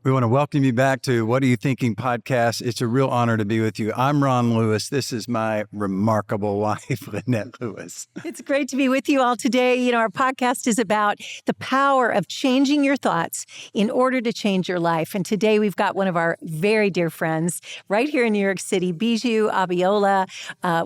We want to welcome you back to What Are You Thinking podcast. It's a real honor to be with you. I'm Ron Lewis. This is my remarkable wife, Lynette Lewis. It's great to be with you all today. You know, our podcast is about the power of changing your thoughts in order to change your life. And today we've got one of our very dear friends right here in New York City, Bijou Abiola.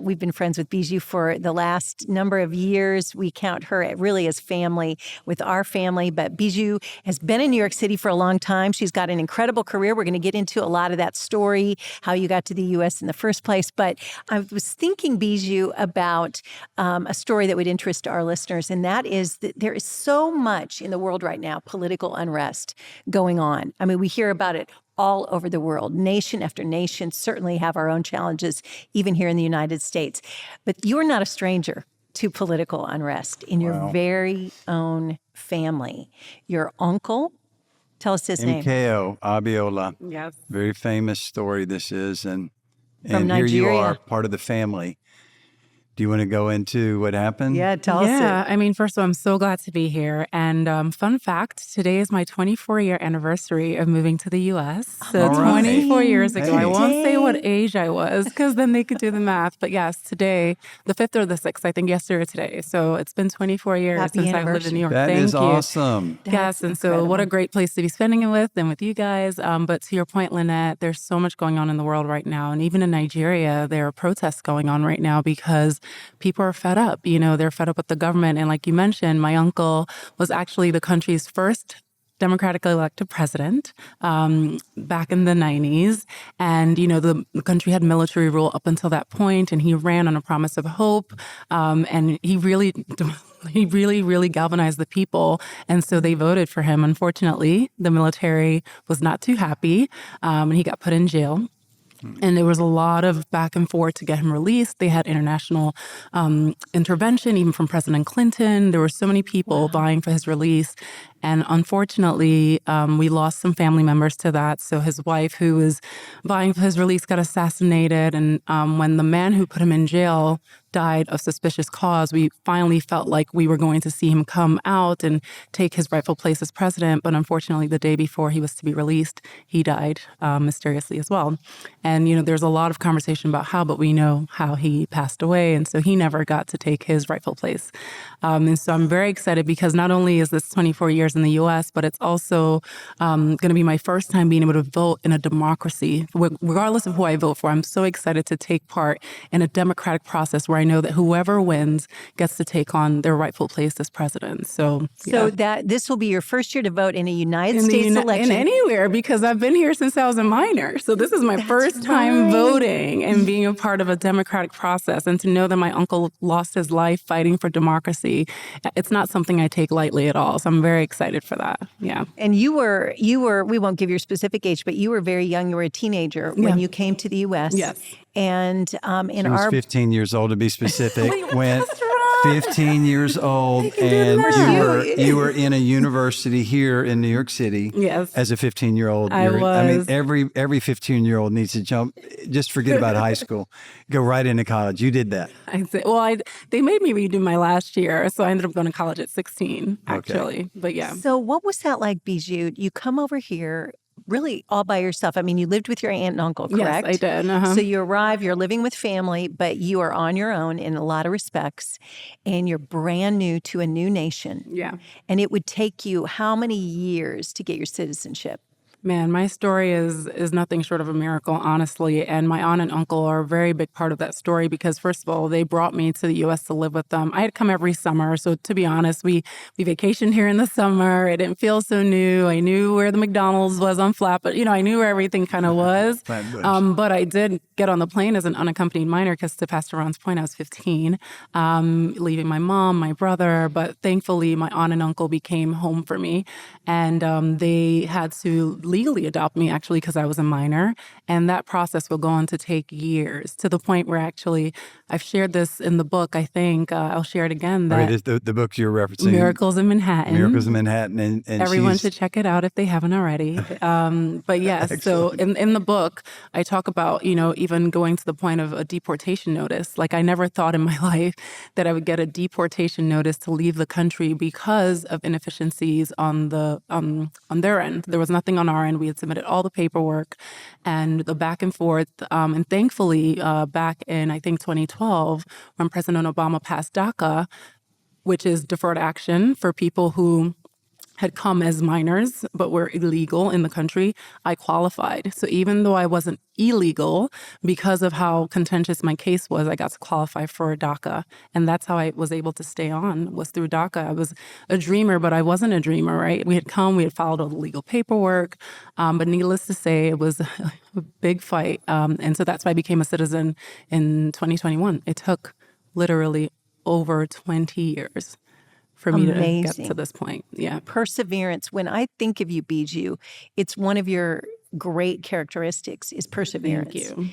We've been friends with Bijou for the last number of years. We count her really as family with our family. But Bijou has been in New York City for a long time. She's got an incredible career. We're going to get into a lot of that story, how you got to the U.S. in the first place. But I was thinking, Bijou, about a story that would interest our listeners, and that is that there is so much in the world right now, political unrest going on. I mean, we hear about it all over the world. Nation after nation certainly have our own challenges, even here in the United States. But you're not a stranger to political unrest in your very own family. Your uncle, tell us his name. MKO Abiola. Yes. Very famous story this is. And From here you Nigeria. are, part of the family. Do you want to go into what happened? Yeah, tell us it. I mean, first of all, I'm so glad to be here. And fun fact, today is my 24-year anniversary of moving to the U.S. So All right. 24 years ago. I won't say what Today. age I was because then they could do the math. But yes, today, the 5th or the 6th, I think yesterday or today. So it's been 24 years Happy since I've lived in New York. That Thank is you. awesome. That's Yes, and so what a great place to be spending it with and with you guys. But to your point, Lynette, there's so much going on in the world right now. And even in Nigeria, there are protests going on right now because people are fed up. You know, they're fed up with the government. And like you mentioned, my uncle was actually the country's first democratically elected president back in the 90s. And, you know, the country had military rule up until that point, and he ran on a promise of hope. And he really galvanized the people. And so they voted for him. Unfortunately, the military was not too happy, and he got put in jail. And there was a lot of back and forth to get him released. They had international intervention, even from President Clinton. There were so many people vying for his release. And unfortunately, we lost some family members to that. So his wife, who was vying for his release, got assassinated. And when the man who put him in jail died of suspicious cause, we finally felt like we were going to see him come out and take his rightful place as president. But unfortunately, the day before he was to be released, he died mysteriously as well. And, you know, there's a lot of conversation about how, but we know how he passed away. And so he never got to take his rightful place. And so I'm very excited because not only is this 24 years in the U.S., but it's also going to be my first time being able to vote in a democracy. Regardless of who I vote for, I'm so excited to take part in a democratic process where I know that whoever wins gets to take on their rightful place as president. So that this will be your first year to vote in a United States election. In anywhere, because I've been here since I was a minor. So this is my first time voting and being a part of a democratic process. And to know that my uncle lost his life fighting for democracy, it's not something I take lightly at all. So I'm very excited for that. Yeah. And you were, we won't give your specific age, but you were very young. You were a teenager when you came to the U.S. Yes. And She was 15 years old, to be specific. Went 15 years old, and you were in a university here in New York City. Yes. As a 15-year-old. I was. I mean, every 15-year-old needs to jump. Just forget about high school. Go right into college. You did that. They made me redo my last year, so I ended up going to college at 16, actually. Okay. But yeah. So what was that like, Bijou? You come over here really all by yourself. I mean, you lived with your aunt and uncle, correct? Yes, I did. Uh-huh. So you arrive, you're living with family, but you are on your own in a lot of respects, and you're brand new to a new nation. Yeah. And it would take you how many years to get your citizenship? Man, my story is nothing short of a miracle, honestly. And my aunt and uncle are a very big part of that story because, first of all, they brought me to the U.S. to live with them. I had come every summer. So to be honest, we vacationed here in the summer. It didn't feel so new. I knew where the McDonald's was on Flatbush. You know, I knew where everything kind of was. But I did get on the plane as an unaccompanied minor because, to Pastor Ron's point, I was 15, leaving my mom, my brother. But thankfully, my aunt and uncle became home for me. And they had to legally adopt me, actually, because I was a minor. And that process will go on to take years, to the point where actually I've shared this in the book. I think I'll share it again. That right, the book you're referencing. Miracles in Manhattan. Miracles in Manhattan. And everyone should check it out if they haven't already. But yes, so in the book, I talk about, even going to the point of a deportation notice. Like, I never thought in my life that I would get a deportation notice to leave the country because of inefficiencies on their end. There was nothing on our our end. We had submitted all the paperwork and the back and forth. And thankfully, back in, I think, 2012, when President Obama passed DACA, which is deferred action for people who had come as minors but were illegal in the country, I qualified. So even though I wasn't illegal, because of how contentious my case was, I got to qualify for DACA. And that's how I was able to stay on, was through DACA. I was a dreamer, but I wasn't a dreamer, right? We had filed all the legal paperwork, but needless to say, it was a big fight. And so that's why I became a citizen in 2021. It took literally over 20 years for me to get to this point. Yeah. Perseverance. When I think of you, Bijou, it's one of your great characteristics is perseverance. Thank you.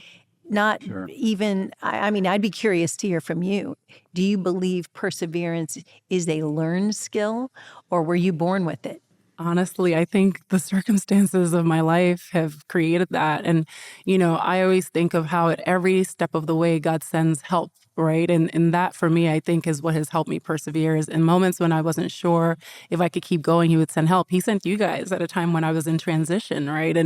Not even, I mean, I'd be curious to hear from you. Do you believe perseverance is a learned skill, or were you born with it? Honestly, I think the circumstances of my life have created that. And, I always think of how at every step of the way, God sends help, right? And that for me, I think is what has helped me persevere, is in moments when I wasn't sure if I could keep going, he would send help. He sent you guys at a time when I was in transition, right?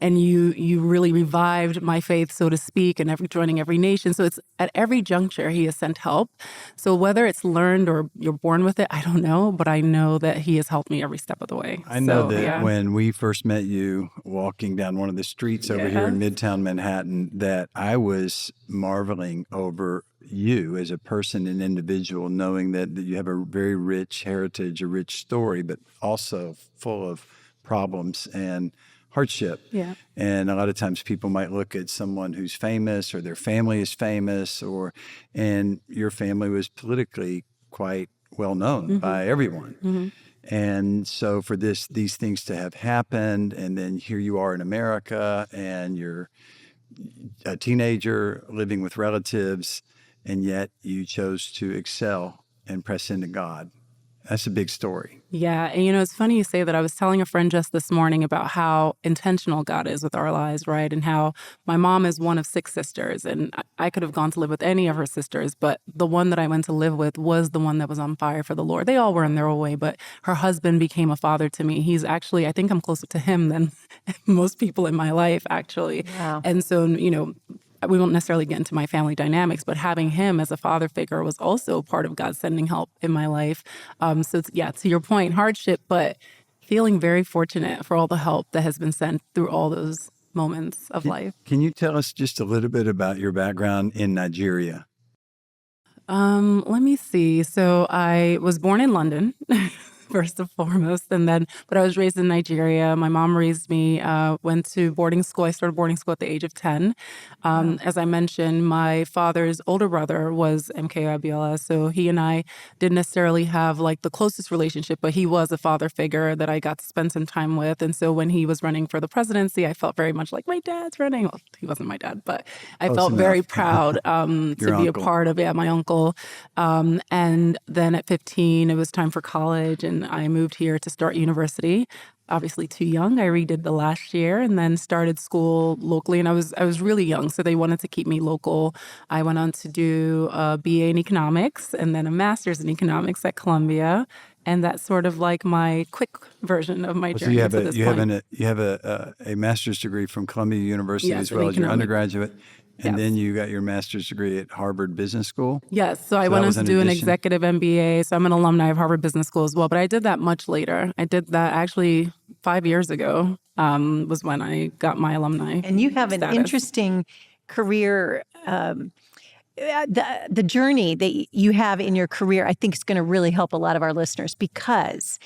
And you really revived my faith, so to speak, and joining every nation. So it's at every juncture, he has sent help. So whether it's learned or you're born with it, I don't know, but I know that he has helped me every step of the way. I know that when we first met you walking down one of the streets over here in Midtown Manhattan, that I was marveling over you as a person and individual, knowing that you have a very rich heritage, a rich story, but also full of problems and hardship. Yeah. And a lot of times people might look at someone who's famous or their family is famous, and your family was politically quite well known by everyone. Mm-hmm. And so for these things to have happened, and then here you are in America and you're a teenager living with relatives, and yet you chose to excel and press into God. That's a big story. Yeah. And it's funny you say that. I was telling a friend just this morning about how intentional God is with our lives, right? And how my mom is one of 6 sisters, and I could have gone to live with any of her sisters, but the one that I went to live with was the one that was on fire for the Lord. They all were in their own way, but her husband became a father to me. He's actually, I think I'm closer to him than most people in my life, actually. Wow. And so, we won't necessarily get into my family dynamics, but having him as a father figure was also part of God sending help in my life. So to your point, hardship, but feeling very fortunate for all the help that has been sent through all those moments of life. Can you tell us just a little bit about your background in Nigeria? Let me see. So I was born in London. First and foremost. But I was raised in Nigeria. My mom raised me, went to boarding school. I started boarding school at the age of 10. As I mentioned, my father's older brother was MK Abiola. So he and I didn't necessarily have the closest relationship, but he was a father figure that I got to spend some time with. And so when he was running for the presidency, I felt very much like my dad's running. Well, he wasn't my dad, but I felt very proud to be a part of my uncle. And then at 15, it was time for college, and I moved here to start university. Obviously too young. I redid the last year and then started school locally. And I was really young, so they wanted to keep me local. I went on to do a BA in economics and then a master's in economics at Columbia. And that's sort of like my quick version of my journey to this point. You have a master's degree from Columbia University, Yes, as well as your undergraduate. And Yes. then you got your master's degree at Harvard Business School? Yes. So I went on to do an executive MBA. So I'm an alumni of Harvard Business School as well. But I did that much later. I did that actually 5 years ago was when I got my alumni And you have an status. interesting career. The journey that you have in your career, I think is going to really help a lot of our listeners, because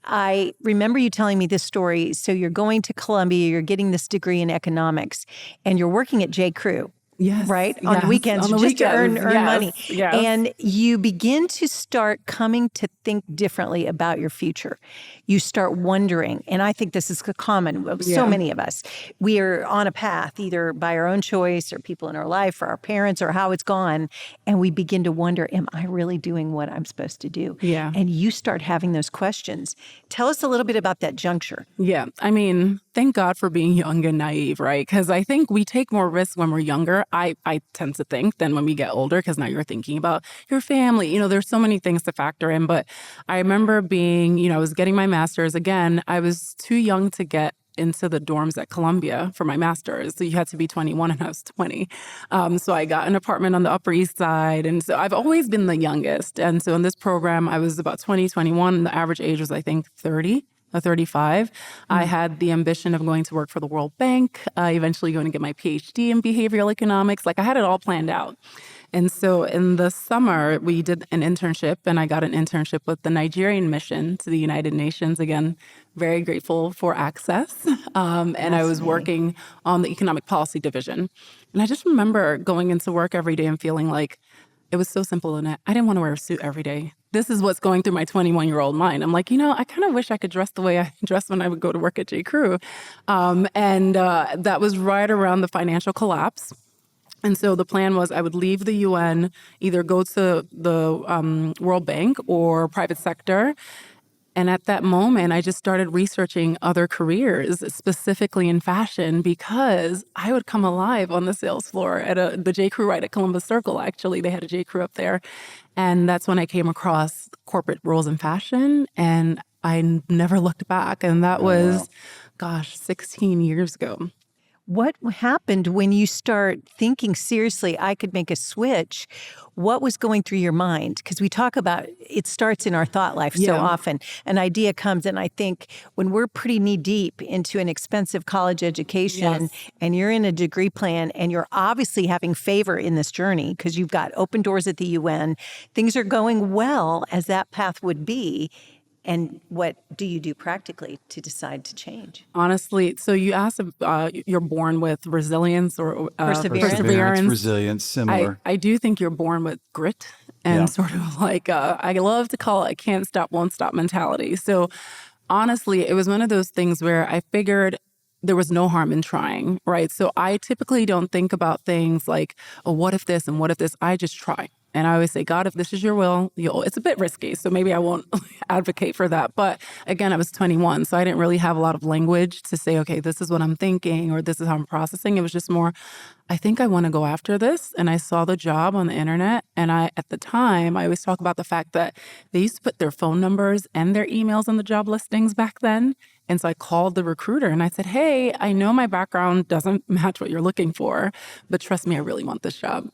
I remember you telling me this story. So you're going to Columbia, you're getting this degree in economics, and you're working at J. Crew. Yes. Right? On the weekends, just to earn money. Yes. And you begin to start coming to think differently about your future. You start wondering, and I think this is common with so many of us. We are on a path, either by our own choice or people in our life or our parents or how it's gone. And we begin to wonder, am I really doing what I'm supposed to do? Yeah. And you start having those questions. Tell us a little bit about that juncture. Yeah. I mean, thank God for being young and naive, right? Because I think we take more risks when we're younger. I tend to think than when we get older, because now you're thinking about your family. There's so many things to factor in. But I remember being, I was getting my master's. Again, I was too young to get into the dorms at Columbia for my master's. So you had to be 21 and I was 20. So I got an apartment on the Upper East Side. And so I've always been the youngest. And so in this program, I was about 20, 21. And the average age was, I think, 30 or 35. I had the ambition of going to work for the World Bank, eventually going to get my PhD in behavioral economics. Like I had it all planned out. And so in the summer, we did an internship, and I got an internship with the Nigerian mission to the United Nations. Again, very grateful for access. And I was working on the economic policy division. And I just remember going into work every day and feeling like it was so simple, Lynette. I didn't want to wear a suit every day. This is what's going through my 21-year-old mind. I'm like, I kind of wish I could dress the way I dressed when I would go to work at J.Crew. And that was right around the financial collapse. And so the plan was I would leave the UN, either go to the World Bank or private sector. And at that moment, I just started researching other careers, specifically in fashion, because I would come alive on the sales floor at the J.Crew right at Columbus Circle. Actually, they had a J.Crew up there. And that's when I came across corporate roles in fashion, and I never looked back. And that was, 16 years ago. What happened when you start thinking seriously, I could make a switch? What was going through your mind? Because we talk about it starts in our thought life so often. An idea comes, and I think when we're pretty knee deep into an expensive college education and you're in a degree plan and you're obviously having favor in this journey because you've got open doors at the UN, things are going well as that path would be. And what do you do practically to decide to change? Honestly, so you asked if you're born with resilience or perseverance. Resilience, similar. I do think you're born with grit and sort of like, I love to call it a can't stop, won't stop mentality. So honestly, it was one of those things where I figured there was no harm in trying, right? So I typically don't think about things like, oh, what if this and what if this? I just try. And I always say, God, if this is your will, it's a bit risky. So maybe I won't advocate for that. But again, I was 21. So I didn't really have a lot of language to say, okay, this is what I'm thinking or this is how I'm processing. It was just more, I think I want to go after this. And I saw the job on the internet. And at the time, I always talk about the fact that they used to put their phone numbers and their emails on the job listings back then. And so I called the recruiter and I said, hey, I know my background doesn't match what you're looking for, but trust me, I really want this job.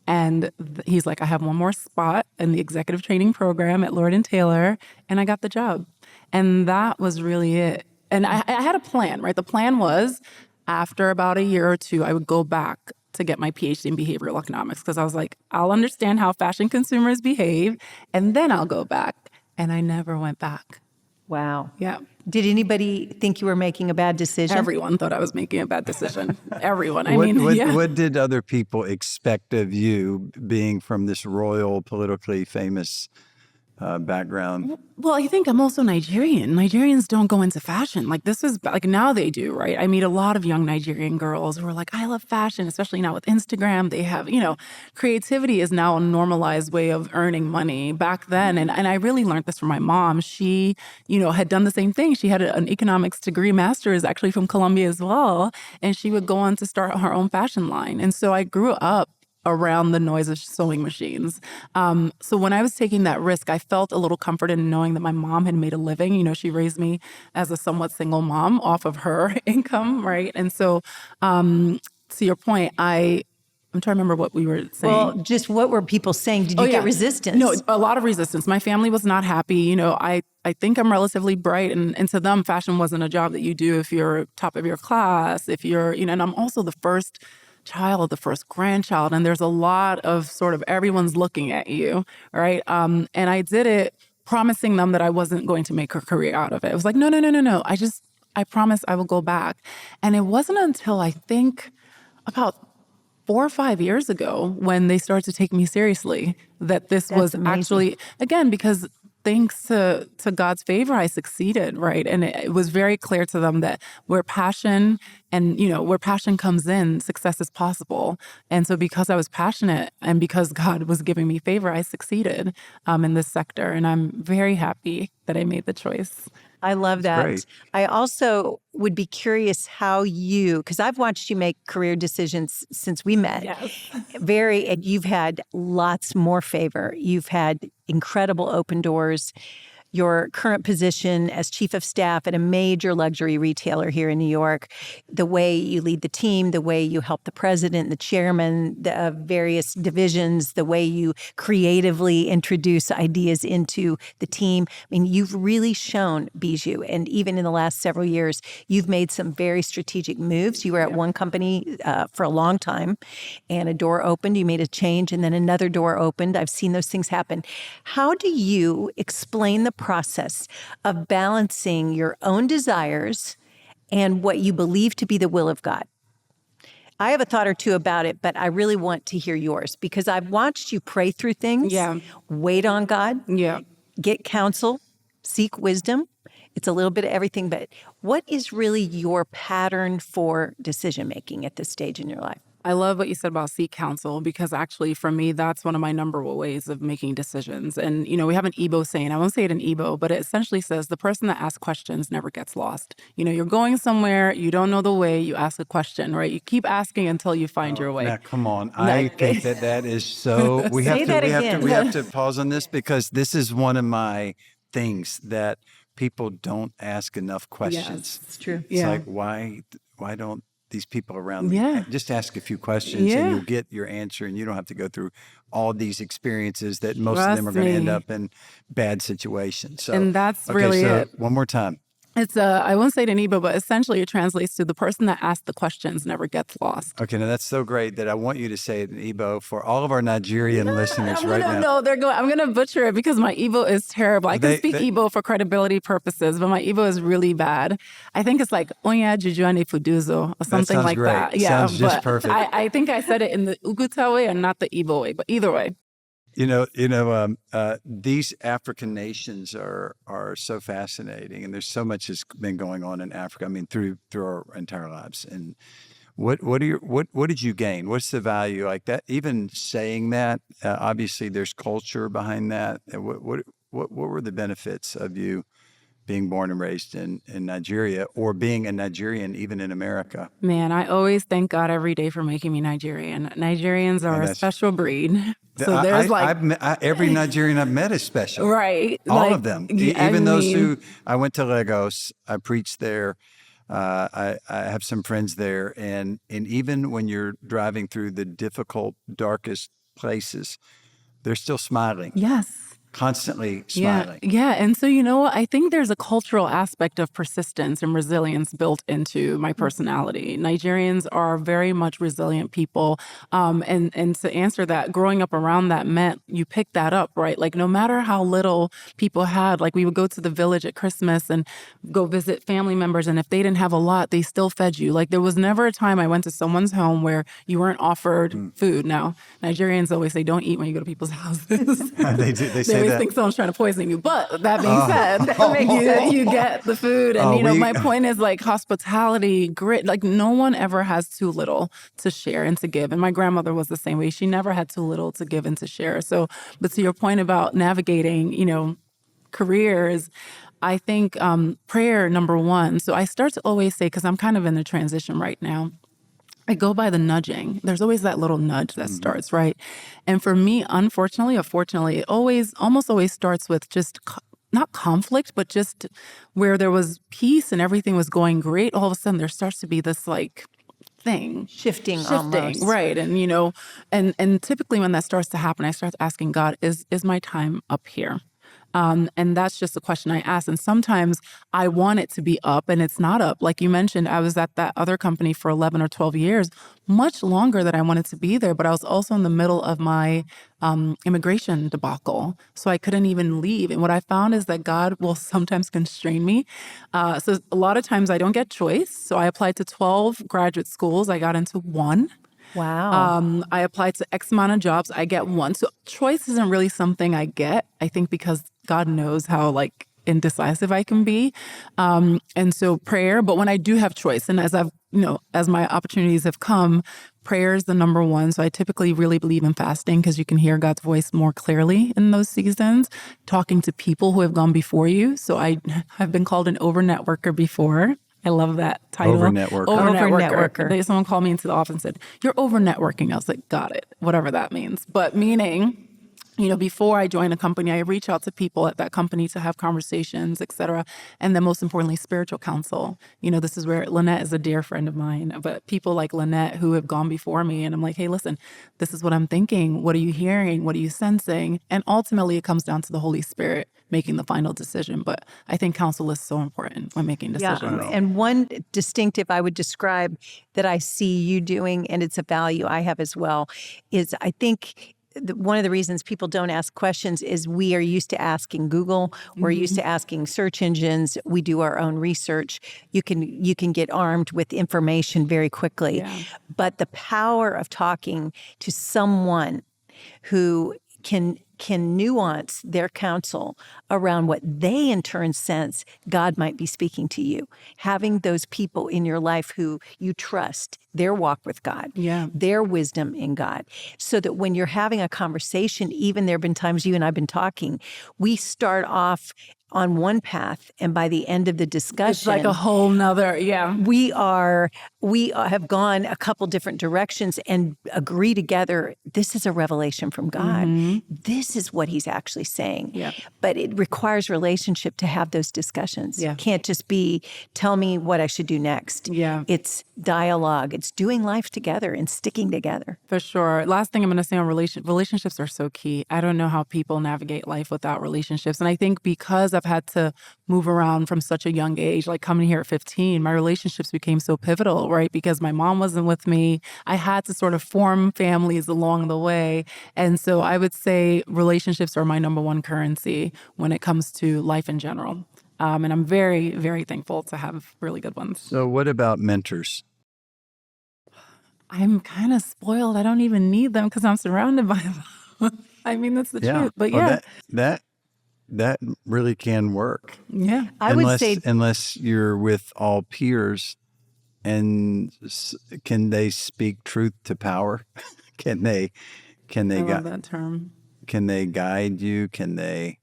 And he's like, I have one more spot in the executive training program at Lord & Taylor, and I got the job. And that was really it. And I had a plan, right? The plan was after about a year or two, I would go back to get my PhD in behavioral economics because I was like, I'll understand how fashion consumers behave, and then I'll go back. And I never went back. Wow. Yeah. Did anybody think you were making a bad decision? Everyone thought I was making a bad decision. Everyone. What did other people expect of you being from this royal, politically famous background? Well, I think I'm also Nigerian. Nigerians don't go into fashion. Like this is like now they do, right? I meet a lot of young Nigerian girls who are like, I love fashion, especially now with Instagram. They have, creativity is now a normalized way of earning money. Back then, and I really learned this from my mom. She, had done the same thing. She had an economics degree, master's actually from Columbia as well. And she would go on to start her own fashion line. And so I grew up around the noise of sewing machines. So when I was taking that risk, I felt a little comforted in knowing that my mom had made a living. She raised me as a somewhat single mom off of her income, right? And so to your point, I'm trying to remember what we were saying. Well, just what were people saying? Did you get resistance? No, a lot of resistance. My family was not happy. I think I'm relatively bright, and to them, fashion wasn't a job that you do if you're top of your class, if you're, and I'm also the first child, the first grandchild, and there's a lot of sort of everyone's looking at you, right? And I did it promising them that I wasn't going to make a career out of it. It was like, no. I promise I will go back. And it wasn't until I think about 4 or 5 years ago when they started to take me seriously that this was amazing. Actually, again, because thanks to God's favor, I succeeded, right? And it was very clear to them that where passion comes in, success is possible. And so because I was passionate and because God was giving me favor, I succeeded in this sector. And I'm very happy that I made the choice. I love that. Great. I also would be curious how because I've watched you make career decisions since we met. Yes. And you've had lots more favor. You've had incredible open doors. your current position as chief of staff at a major luxury retailer here in New York, the way you lead the team, the way you help the president, the chairman of various divisions, the way you creatively introduce ideas into the team. I mean, you've really shown, Bijou, and even in the last several years, you've made some very strategic moves. You were at one company for a long time, and a door opened, you made a change, and then another door opened. I've seen those things happen. How do you explain the process of balancing your own desires and what you believe to be the will of God? I have a thought or two about it, but I really want to hear yours because I've watched you pray through things, wait on God, get counsel, seek wisdom. It's a little bit of everything, but what is really your pattern for decision making at this stage in your life? I love what you said about seek counsel because actually for me, that's one of my number one ways of making decisions. And, we have an Igbo saying, I won't say it in Igbo, but it essentially says the person that asks questions never gets lost. You're going somewhere, you don't know the way, you ask a question, right? You keep asking until you find your way. Now, come on. I think that is so, we have to pause on this because this is one of my things that people don't ask enough questions. Yes, it's true. It's like, why don't these people around me just ask a few questions and you'll get your answer and you don't have to go through all these experiences that most of them are going to end up in bad situations. So, and that's really it. One more time. It's I won't say it in Igbo, but essentially it translates to the person that asks the questions never gets lost. Okay, now that's so great that I want you to say it in Igbo for all of our Nigerian listeners right now. No, I'm going to butcher it because my Igbo is terrible. I can speak Igbo for credibility purposes, but my Igbo is really bad. I think it's like Onya Jujuani Fuduzo or something like great. that. Yeah, sounds just perfect. I think I said it in the Uguta way and not the Igbo way, but either way. These African nations are so fascinating, and there's so much has been going on in Africa. I mean, through our entire lives. And what did you gain? What's the value like that? Even saying that, obviously, there's culture behind that. What were the benefits of you being born and raised in Nigeria or being a Nigerian even in America? Man, I always thank God every day for making me Nigerian. Nigerians are a special breed. So there's every Nigerian I've met is special. Right. All of them. Even those who, I went to Lagos, I preached there. I have some friends there. And even when you're driving through the difficult, darkest places, they're still smiling. Yes. Constantly smiling. Yeah. And so, you know what? I think there's a cultural aspect of persistence and resilience built into my personality. Nigerians are very much resilient people. And to answer that, growing up around that meant you pick that up, right? Like no matter how little people had, like we would go to the village at Christmas and go visit family members. And if they didn't have a lot, they still fed you. Like there was never a time I went to someone's home where you weren't offered food. Now, Nigerians always say, don't eat when you go to people's houses. They do. They say always think someone's trying to poison you. But that being said, you get the food. And, my point is like hospitality, grit, like no one ever has too little to share and to give. And my grandmother was the same way. She never had too little to give and to share. So, but to your point about navigating, careers, I think prayer, number one. So I start to always say, because I'm kind of in the transition right now, I go by the nudging. There's always that little nudge that starts, right? And for me, unfortunately or fortunately, it almost always starts with just not conflict, but just where there was peace and everything was going great. All of a sudden, there starts to be this like thing shifting almost. Right. And and typically when that starts to happen, I start asking God, is my time up here? And that's just a question I ask. And sometimes I want it to be up and it's not up. Like you mentioned, I was at that other company for 11 or 12 years, much longer than I wanted to be there. But I was also in the middle of my immigration debacle. So I couldn't even leave. And what I found is that God will sometimes constrain me. So a lot of times I don't get choice. So I applied to 12 graduate schools. I got into one. Wow. I applied to X amount of jobs. I get one. So choice isn't really something I get, I think, because God knows how like indecisive I can be. And so prayer, but when I do have choice, and as as my opportunities have come, prayer is the number one. So I typically really believe in fasting because you can hear God's voice more clearly in those seasons, talking to people who have gone before you. So I have been called an over-networker before. I love that title. Over-networker. Over-networker. Someone called me into the office and said, you're over-networking. I was like, got it, whatever that means. But meaning Before I join a company, I reach out to people at that company to have conversations, et cetera. And then most importantly, spiritual counsel. This is where Lynette is a dear friend of mine, but people like Lynette who have gone before me. And I'm like, hey, listen, this is what I'm thinking. What are you hearing? What are you sensing? And ultimately, it comes down to the Holy Spirit making the final decision. But I think counsel is so important when making decisions. Yeah. And one distinctive I would describe that I see you doing, and it's a value I have as well, is I think one of the reasons people don't ask questions is we are used to asking Google. We're used to asking search engines. We do our own research. You can get armed with information very quickly. Yeah. But the power of talking to someone who can nuance their counsel around what they in turn sense God might be speaking to you. Having those people in your life who you trust, their walk with God, their wisdom in God, so that when you're having a conversation, even there have been times you and I've been talking, we start off on one path, and by the end of the discussion, it's like a whole nother, we have gone a couple different directions and agree together, this is a revelation from God. This is what he's actually saying. Yeah. But it requires relationship to have those discussions. Yeah. It can't just be, tell me what I should do next. Yeah. It's dialogue. It's doing life together and sticking together. For sure. Last thing I'm going to say on relationships are so key. I don't know how people navigate life without relationships. And I think because I've had to move around from such a young age, like coming here at 15, my relationships became so pivotal, right? Because my mom wasn't with me. I had to sort of form families along the way. And so I would say relationships are my number one currency when it comes to life in general. And I'm very, very thankful to have really good ones. So what about mentors? I'm kind of spoiled. I don't even need them because I'm surrounded by them. I mean, that's the truth. But that really can work. Yeah. I would say, unless you're with all peers, and can they speak truth to power? Can they I love that term. Can they guide you? Can they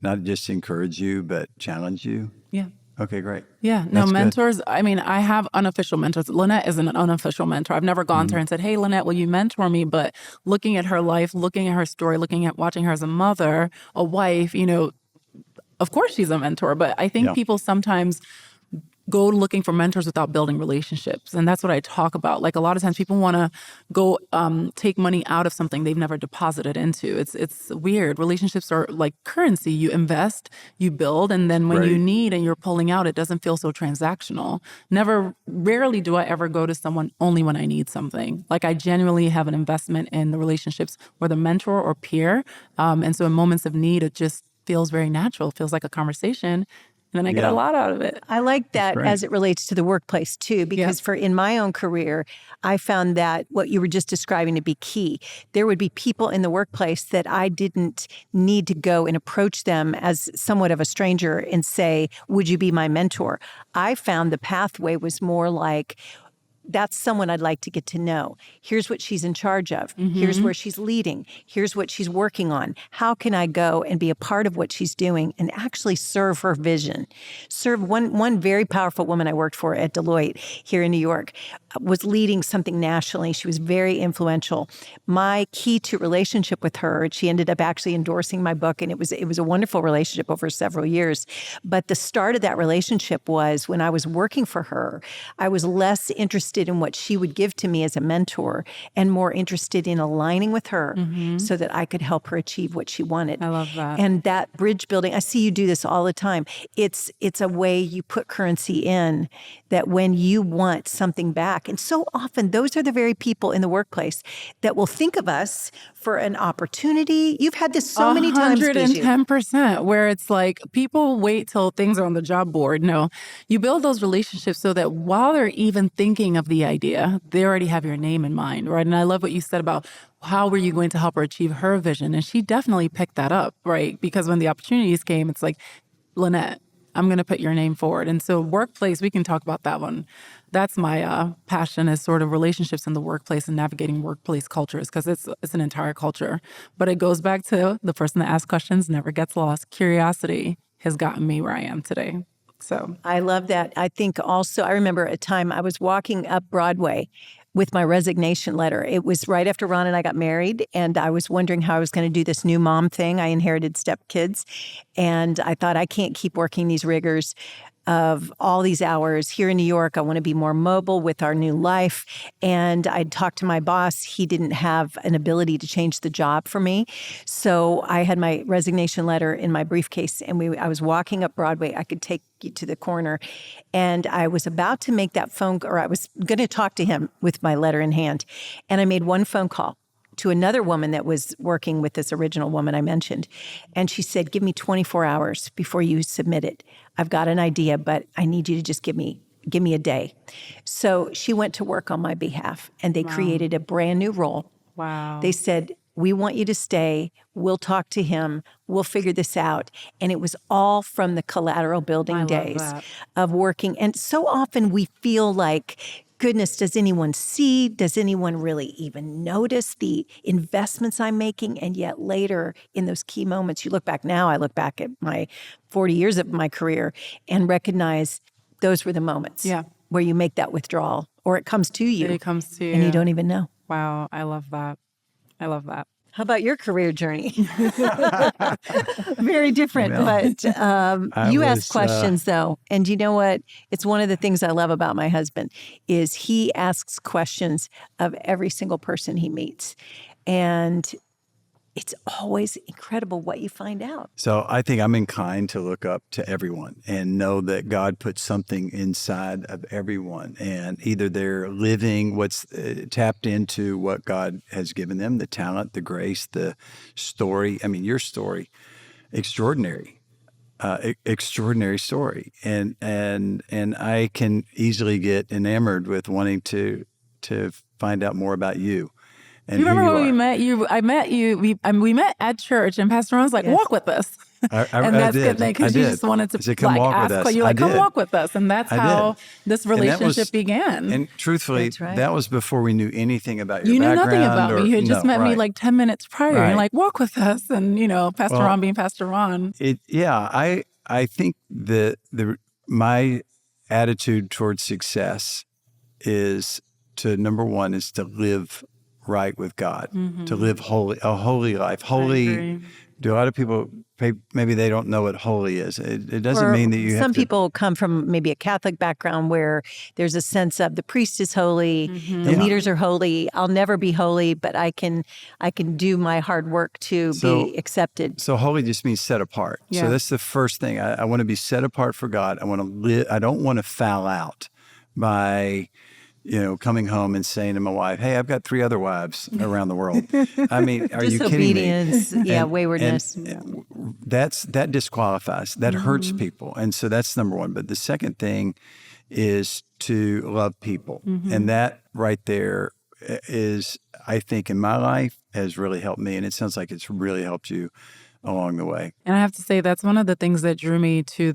not just encourage you, but challenge you? Yeah. Okay, great. Yeah. No, That's mentors. good. I mean, I have unofficial mentors. Lynette isn't an unofficial mentor. I've never gone to her and said, hey, Lynette, will you mentor me? But looking at her life, looking at her story, watching her as a mother, a wife, of course she's a mentor. But I think people sometimes go looking for mentors without building relationships. And that's what I talk about. Like a lot of times people want to go take money out of something they've never deposited into. It's weird. Relationships are like currency. You invest, you build, and then when you need and you're pulling out, it doesn't feel so transactional. Rarely do I ever go to someone only when I need something. Like I genuinely have an investment in the relationships, whether mentor or peer. And so in moments of need, it just feels very natural. It feels like a conversation. And then I get a lot out of it. I like that as it relates to the workplace too, because in my own career, I found that what you were just describing to be key. There would be people in the workplace that I didn't need to go and approach them as somewhat of a stranger and say, would you be my mentor? I found the pathway was more like, that's someone I'd like to get to know. Here's what she's in charge of. Here's where she's leading. Here's what she's working on. How can I go and be a part of what she's doing and actually serve her vision? Serve one very powerful woman I worked for at Deloitte here in New York was leading something nationally. She was very influential. My key to relationship with her, she ended up actually endorsing my book, and it was a wonderful relationship over several years. But the start of that relationship was when I was working for her, I was less interested in what she would give to me as a mentor and more interested in aligning with her so that I could help her achieve what she wanted. I love that. And that bridge building, I see you do this all the time. It's a way you put currency in that when you want something back. And so often those are the very people in the workplace that will think of us for an opportunity. You've had this so many times, Bijou. 110%, where it's like people wait till things are on the job board. No, you build those relationships so that while they're even thinking of the idea, they already have your name in mind, right? And I love what you said about how were you going to help her achieve her vision? And she definitely picked that up, right? Because when the opportunities came, it's like, Lynette, I'm going to put your name forward. And so workplace, we can talk about that one. That's my passion, is sort of relationships in the workplace and navigating workplace cultures, because it's an entire culture. But it goes back to the person that asks questions never gets lost. Curiosity has gotten me where I am today. So I love that. I think also, I remember a time I was walking up Broadway with my resignation letter. It was right after Ron and I got married, and I was wondering how I was going to do this new mom thing. I inherited stepkids, and I thought, I can't keep working these rigors of all these hours here in New York. I want to be more mobile with our new life. And I'd talked to my boss. He didn't have an ability to change the job for me. So I had my resignation letter in my briefcase, and I was walking up Broadway. I could take you to the corner. And I was about to make that phone, or I was going to talk to him with my letter in hand. And I made one phone call to another woman that was working with this original woman I mentioned. And she said, give me 24 hours before you submit it. I've got an idea, but I need you to just give me a day. So she went to work on my behalf, and they created a brand new role. Wow. They said, we want you to stay. We'll talk to him. We'll figure this out. And it was all from the collateral building days of working. And so often we feel like, goodness, does anyone see? Does anyone really even notice the investments I'm making? And yet later in those key moments, you look back now, I look back at my 40 years of my career and recognize those were the moments where you make that withdrawal, or it comes to you. It comes to you. And you don't even know. Wow. I love that. I love that. How about your career journey? Very different, but you ask questions though. And you know what? It's one of the things I love about my husband is he asks questions of every single person he meets. And it's always incredible what you find out. So I think I'm inclined to look up to everyone and know that God put something inside of everyone, and either they're living what's tapped into what God has given them, the talent, the grace, the story. I mean, your story, extraordinary story. And I can easily get enamored with wanting to find out more about you. And you remember when are. we met you? I met you. We met at church, and Pastor Ron was like, "Walk with us." And that's good thing because you just wanted to come walk ask. With us. You're like, "Come walk with us," and that's how this relationship began. And truthfully, that was before we knew anything about your you knew background. Nothing about me. You had just met me like 10 minutes prior. Right. You're like, "Walk with us," and Pastor Ron being Pastor Ron. I think my attitude towards success is number one is to live right with God, to live a holy life. Holy, do a lot of people, maybe they don't know what holy is. It doesn't mean that you have to. Some people come from maybe a Catholic background where there's a sense of the priest is holy, the leaders are holy. I'll never be holy, but I can do my hard work to be accepted. So holy just means set apart. Yeah. So that's the first thing. I want to be set apart for God. I want to live. I don't want to foul out by coming home and saying to my wife, "Hey, I've got 3 other wives around the world." I mean, are you kidding me? Disobedience, waywardness. And that disqualifies. That hurts people. And so that's number one. But the second thing is to love people. And that right there is, I think, in my life has really helped me. And it sounds like it's really helped you along the way. And I have to say, that's one of the things that drew me to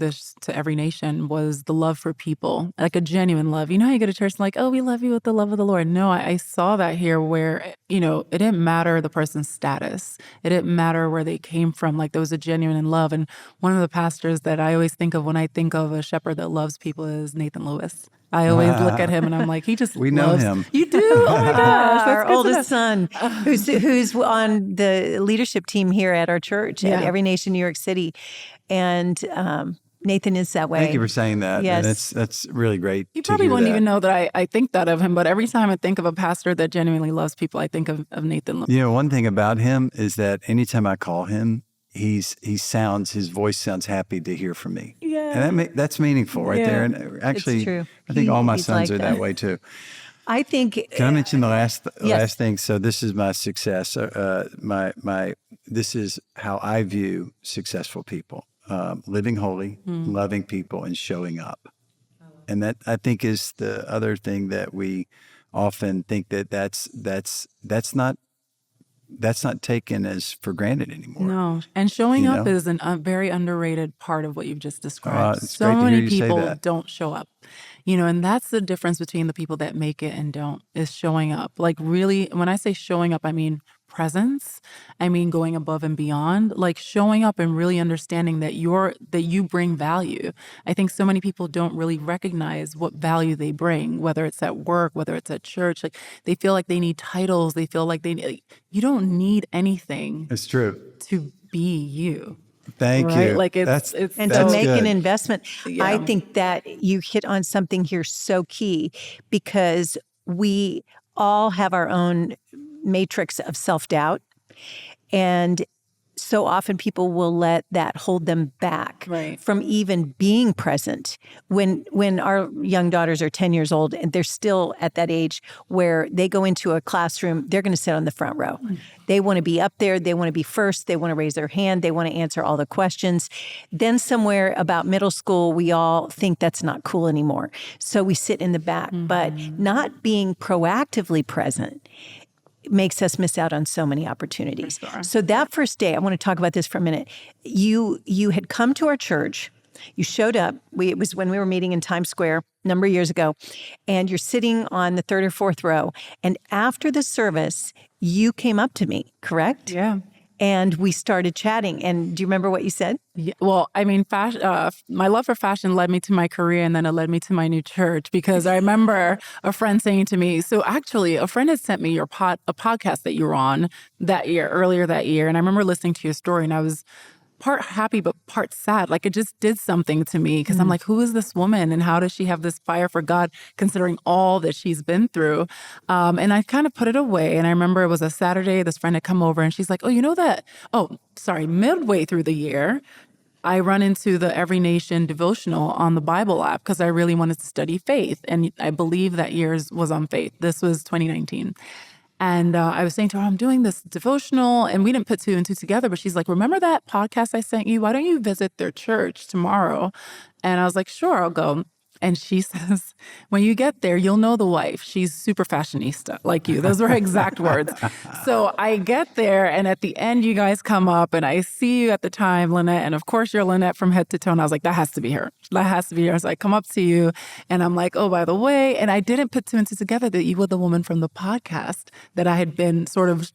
Every Nation was the love for people, like a genuine love. You know how you go to church and like, oh, we love you with the love of the Lord. No, I saw that here where, it didn't matter the person's status. It didn't matter where they came from. Like there was a genuine love. And one of the pastors that I always think of when I think of a shepherd that loves people is Nathan Lewis. I always look at him and I'm like, he just we loves. know him. You do? Oh my gosh. Our oldest son, who's on the leadership team here at our church at Every Nation, New York City. And Nathan is that way. Thank you for saying that. Yes. And that's really great. You probably wouldn't even know that I think that of him, but every time I think of a pastor that genuinely loves people, I think of Nathan Lewis. One thing about him is that anytime I call him, his voice sounds happy to hear from me. Yeah. And that's meaningful right there. And actually, it's true. I think all my sons like are that way too. I think. Can I mention the last thing? So this is my success. This is how I view successful people: living holy, loving people, and showing up. And that I think is the other thing that we often think that's not taken as for granted anymore. No. And showing up is a very underrated part of what you've just described. It's so great to hear many you say people that. don't show up. And that's the difference between the people that make it and don't, is showing up. Like really, when I say showing up, I mean presence. I mean, going above and beyond, like showing up and really understanding that you bring value. I think so many people don't really recognize what value they bring, whether it's at work, whether it's at church. Like they feel like they need titles. They feel like you don't need anything. It's true. To be you. Thank right? you. Like that's and that's to make good. an investment. Yeah. I think that you hit on something here so key, because we all have our own matrix of self-doubt. And so often people will let that hold them back Right. from even being present. When our young daughters are 10 years old and they're still at that age where they go into a classroom, they're going to sit on the front row. They want to be up there. They want to be first. They want to raise their hand. They want to answer all the questions. Then somewhere about middle school, we all think that's not cool anymore. So we sit in the back. But not being proactively present makes us miss out on so many opportunities. Sure. So that first day, I want to talk about this for a minute. You had come to our church. You showed up. It was when we were meeting in Times Square a number of years ago, and you're sitting on the third or fourth row. And after the service, you came up to me, correct? Yeah. And we started chatting. And do you remember what you said? Yeah, well, I mean, my love for fashion led me to my career, and then it led me to my new church, because I remember a friend saying to me, so actually a friend had sent me a podcast that you were on earlier that year. And I remember listening to your story, and I was part happy, but part sad. Like it just did something to me, because I'm like, who is this woman and how does she have this fire for God considering all that she's been through? And I kind of put it away. And I remember it was a Saturday, this friend had come over and she's like, midway through the year, I run into the Every Nation devotional on the Bible app because I really wanted to study faith. And I believe that year's was on faith. This was 2019. And I was saying to her, I'm doing this devotional, and we didn't put two and two together, but she's like, remember that podcast I sent you? Why don't you visit their church tomorrow? And I was like, sure, I'll go. And she says, when you get there, you'll know the wife. She's super fashionista like you. Those were her exact words. So I get there, and at the end, you guys come up, and I see you at the time, Lynette. And of course, you're Lynette from head to toe. And I was like, that has to be her. That has to be her. So I come up to you, and I'm like, oh, by the way, and I didn't put two and two together that you were the woman from the podcast that I had been sort of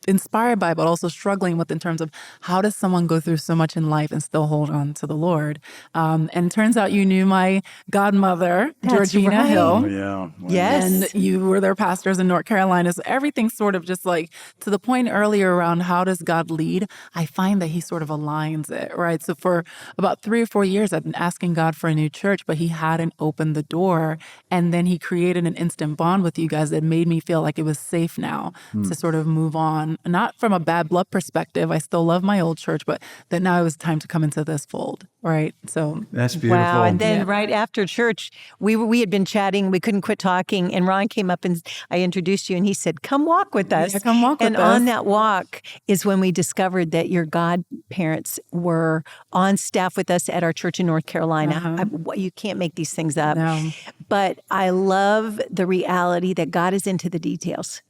inspired by, but also struggling with in terms of how does someone go through so much in life and still hold on to the Lord? And it turns out you knew my godmother, That's Georgina right. Hill. Oh, yeah. Wow. Yes. And you were their pastors in North Carolina. So everything's sort of just like to the point earlier around how does God lead? I find that he sort of aligns it, right? So for about 3 or 4 years, I've been asking God for a new church, but he hadn't opened the door. And then he created an instant bond with you guys that made me feel like it was safe now to sort of move on. Not from a bad blood perspective. I still love my old church, but that now it was time to come into this fold, right? So That's beautiful. Wow. And then right after church, we had been chatting. We couldn't quit talking. And Ron came up and I introduced you, and he said, come walk with us. Yeah, come walk with and us. on that walk is when we discovered that your godparents were on staff with us at our church in North Carolina. You can't make these things up. No. But I love the reality that God is into the details.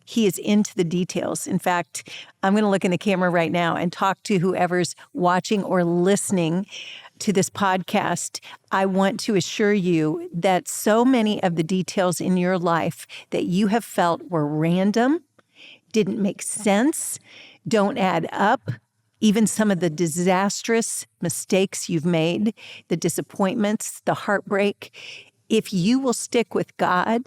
He is into the details. In fact, I'm going to look in the camera right now and talk to whoever's watching or listening to this podcast. I want to assure you that so many of the details in your life that you have felt were random, didn't make sense, don't add up, even some of the disastrous mistakes you've made, the disappointments, the heartbreak, if you will stick with God,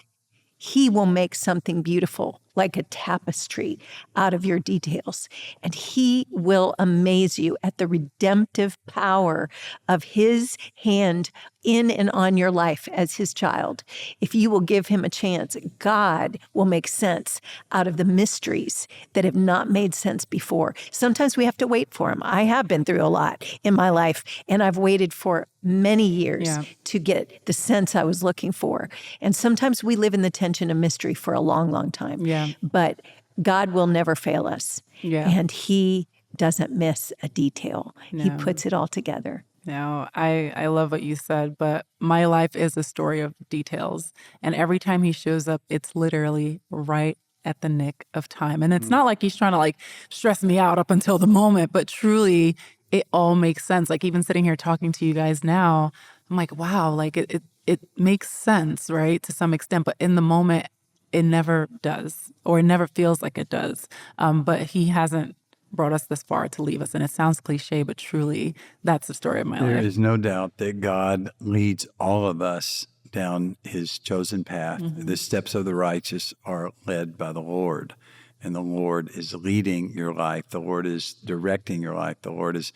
he will make something beautiful, like a tapestry, out of your details. And he will amaze you at the redemptive power of his hand in and on your life as his child. If you will give him a chance, God will make sense out of the mysteries that have not made sense before. Sometimes we have to wait for him. I have been through a lot in my life, and I've waited for many years to get the sense I was looking for. And sometimes we live in the tension of mystery for a long, long time. Yeah. But God will never fail us. Yeah. And he doesn't miss a detail. He No. puts it all together. No, I love what you said, but my life is a story of details. And every time he shows up, it's literally right at the nick of time. And it's not like he's trying to like stress me out up until the moment, but truly it all makes sense. Like even sitting here talking to you guys now, I'm like, wow, like it makes sense, right? To some extent, but in the moment, it never does, or it never feels like it does. But he hasn't brought us this far to leave us. And it sounds cliche, but truly, that's the story of my There life. is no doubt that God leads all of us down his chosen path. The steps of the righteous are led by the Lord, and the Lord is leading your life. The Lord is directing your life. The Lord is,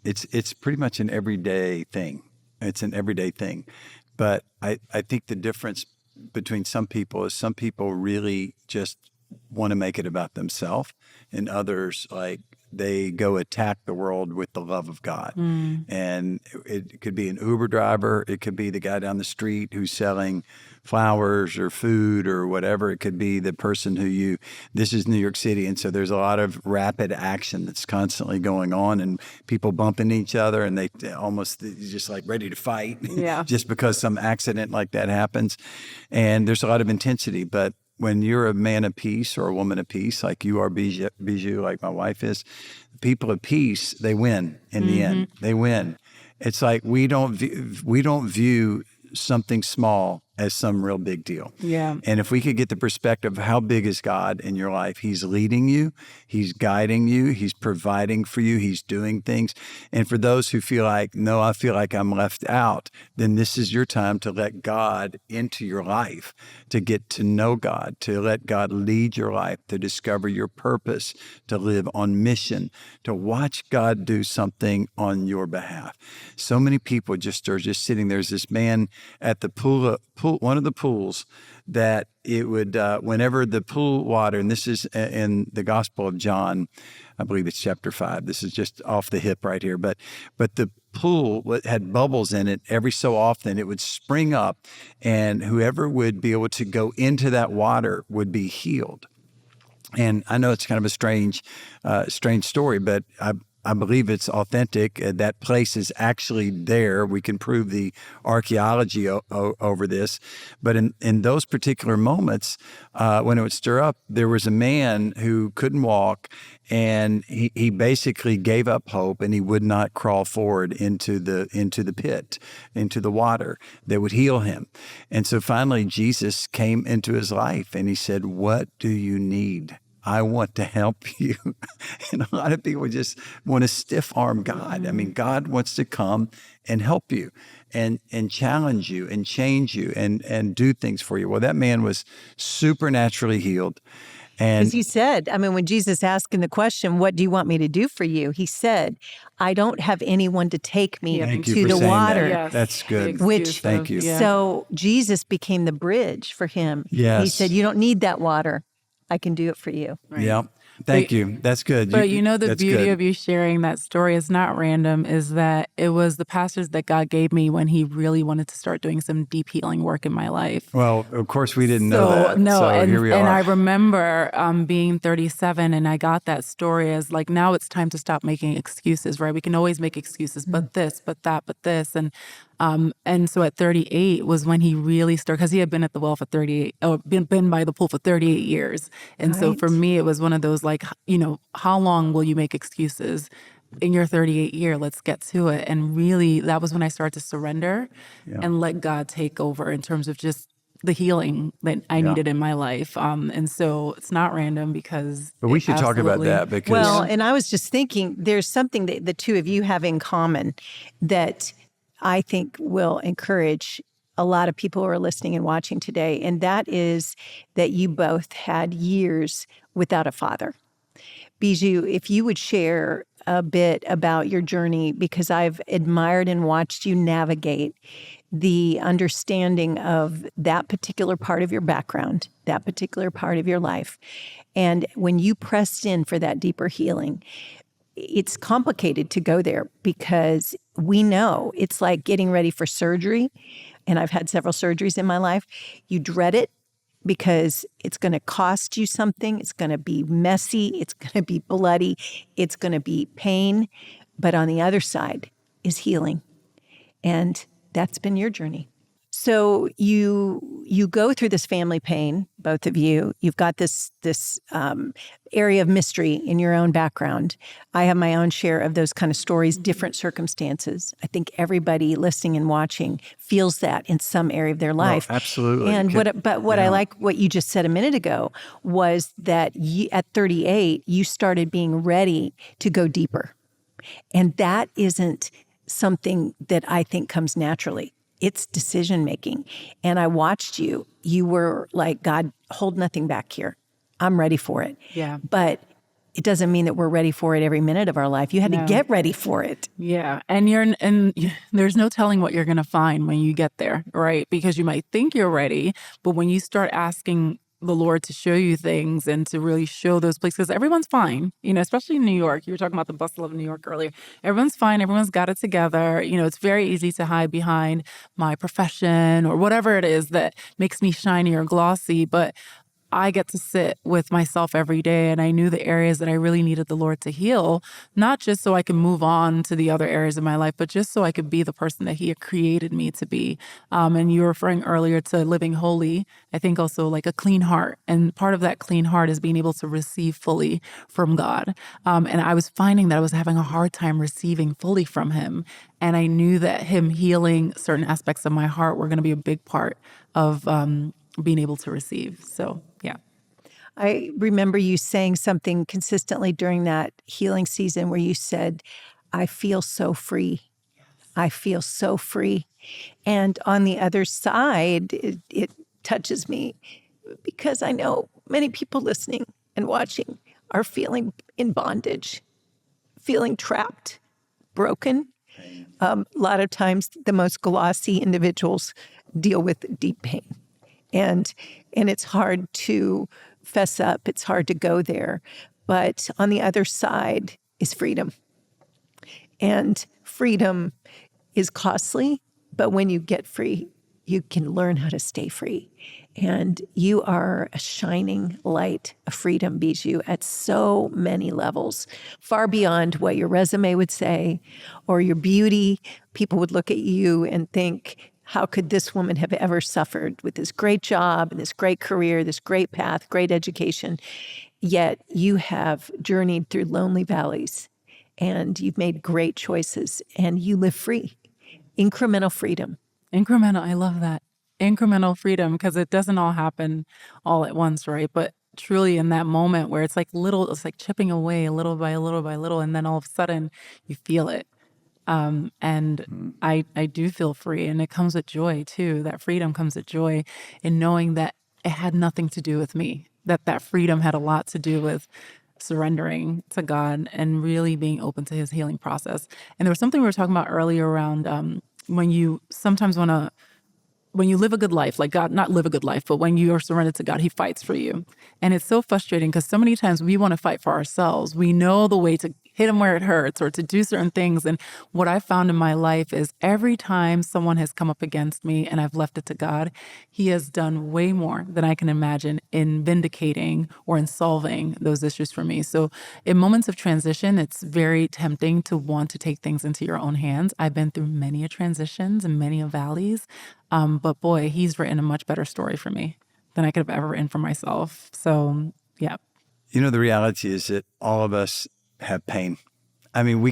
it's pretty much an everyday thing. It's an everyday thing. But I think the difference between some people is some people really just want to make it about themselves, and others, like, they go attack the world with the love of God. And it could be an Uber driver. It could be the guy down the street who's selling flowers or food or whatever. It could be the person this is New York City. And so there's a lot of rapid action that's constantly going on, and people bumping each other, and they almost just like ready to fight just because some accident like that happens. And there's a lot of intensity, but when you're a man of peace or a woman of peace, like you are, Bijou, like my wife is, people of peace, they win in the end. They win. It's like we don't view something small as some real big deal. Yeah. And if we could get the perspective of how big is God in your life, he's leading you, he's guiding you, he's providing for you, he's doing things. And for those who feel like, no, I feel like I'm left out, then this is your time to let God into your life, to get to know God, to let God lead your life, to discover your purpose, to live on mission, to watch God do something on your behalf. So many people are just sitting. There's this man at the pool, one of the pools, that it would, whenever the pool water, and this is in the Gospel of John, I believe it's chapter 5. This is just off the hip right here. But the pool had bubbles in it. Every so often it would spring up, and whoever would be able to go into that water would be healed. And I know it's kind of a strange story, but I believe it's authentic. That place is actually there. We can prove the archaeology over this. But in those particular moments, when it would stir up, there was a man who couldn't walk, and he basically gave up hope, and he would not crawl forward into the pit, into the water that would heal him. And so finally, Jesus came into his life, and he said, "What do you need? I want to help you." And a lot of people just want to stiff arm God. I mean, God wants to come and help you and challenge you and change you and do things for you. Well, that man was supernaturally healed. And Because he said, when Jesus asked him the question, "What do you want me to do for you?" He said, "I don't have anyone to take me thank you to for the saying water." that. That's good. Thank you. So Jesus became the bridge for him. Yes. He said, "You don't need that water. I can do it for you." Right. Yeah. Thank you. That's good. But the beauty good. of you sharing that story is not random, is that it was the pastors that God gave me when he really wanted to start doing some deep healing work in my life. Well, of course, we didn't know that. No, so here we are. And I remember being 37, and I got that story as like, now it's time to stop making excuses, right? We can always make excuses, but this, but that, but this. And so at 38 was when he really started, because he had been at the well for 38, or been by the pool for 38 years. And so for me, it was one of those, like, how long will you make excuses? In your 38th year, let's get to it. And really, that was when I started to surrender and let God take over in terms of just the healing that I needed in my life. And so it's not random, because But we should talk about that, because Well, and I was just thinking, there's something that the two of you have in common that I think will encourage a lot of people who are listening and watching today. And that is that you both had years without a father. Bijou, if you would share a bit about your journey, because I've admired and watched you navigate the understanding of that particular part of your background, that particular part of your life. And when you pressed in for that deeper healing, it's complicated to go there, because we know it's like getting ready for surgery. And I've had several surgeries in my life. You dread it because it's going to cost you something. It's going to be messy. It's going to be bloody. It's going to be pain. But on the other side is healing. And that's been your journey. So you go through this family pain, both of you. You've got this area of mystery in your own background. I have my own share of those kind of stories, different circumstances. I think everybody listening and watching feels that in some area of their life. Well, absolutely. And what I like what you just said a minute ago was that at 38 you started being ready to go deeper, and that isn't something that I think comes naturally. It's decision making. And I watched you. You were like, God, hold nothing back here. I'm ready for it. Yeah. But it doesn't mean that we're ready for it every minute of our life. You had to get ready for it. Yeah. And there's no telling what you're going to find when you get there, right? Because you might think you're ready, but when you start asking the Lord to show you things and to really show those places, because everyone's fine, especially in New York. You were talking about the bustle of New York earlier. Everyone's fine. Everyone's got it together. It's very easy to hide behind my profession or whatever it is that makes me shiny or glossy. But I get to sit with myself every day, and I knew the areas that I really needed the Lord to heal, not just so I can move on to the other areas of my life, but just so I could be the person that He had created me to be. And you were referring earlier to living holy. I think also like a clean heart. And part of that clean heart is being able to receive fully from God. And I was finding that I was having a hard time receiving fully from Him. And I knew that Him healing certain aspects of my heart were going to be a big part of being able to receive. So, yeah. I remember you saying something consistently during that healing season where you said, I feel so free. I feel so free. And on the other side, it touches me because I know many people listening and watching are feeling in bondage, feeling trapped, broken. A lot of times the most glossy individuals deal with deep pain. And it's hard to fess up. It's hard to go there. But on the other side is freedom. And freedom is costly, but when you get free, you can learn how to stay free. And you are a shining light of freedom, Bijou, at so many levels, far beyond what your resume would say or your beauty. People would look at you and think, how could this woman have ever suffered with this great job and this great career, this great path, great education? Yet you have journeyed through lonely valleys and you've made great choices and you live free. Incremental freedom. Incremental. I love that. Incremental freedom, because it doesn't all happen all at once, right? But truly in that moment where it's like chipping away a little by little by little, and then all of a sudden you feel it. And I do feel free, and it comes with joy too. That freedom comes with joy in knowing that it had nothing to do with me, that freedom had a lot to do with surrendering to God and really being open to His healing process. And there was something we were talking about earlier around when you sometimes want to, when you live a good life, like God, not live a good life, but when you are surrendered to God, He fights for you. And it's so frustrating because so many times we want to fight for ourselves. We know the way to hit Him where it hurts or to do certain things. And what I found in my life is every time someone has come up against me and I've left it to God, He has done way more than I can imagine in vindicating or in solving those issues for me. So in moments of transition, it's very tempting to want to take things into your own hands. I've been through many transitions and many valleys. But boy, He's written a much better story for me than I could have ever written for myself. So, yeah. The reality is that all of us have pain. I mean,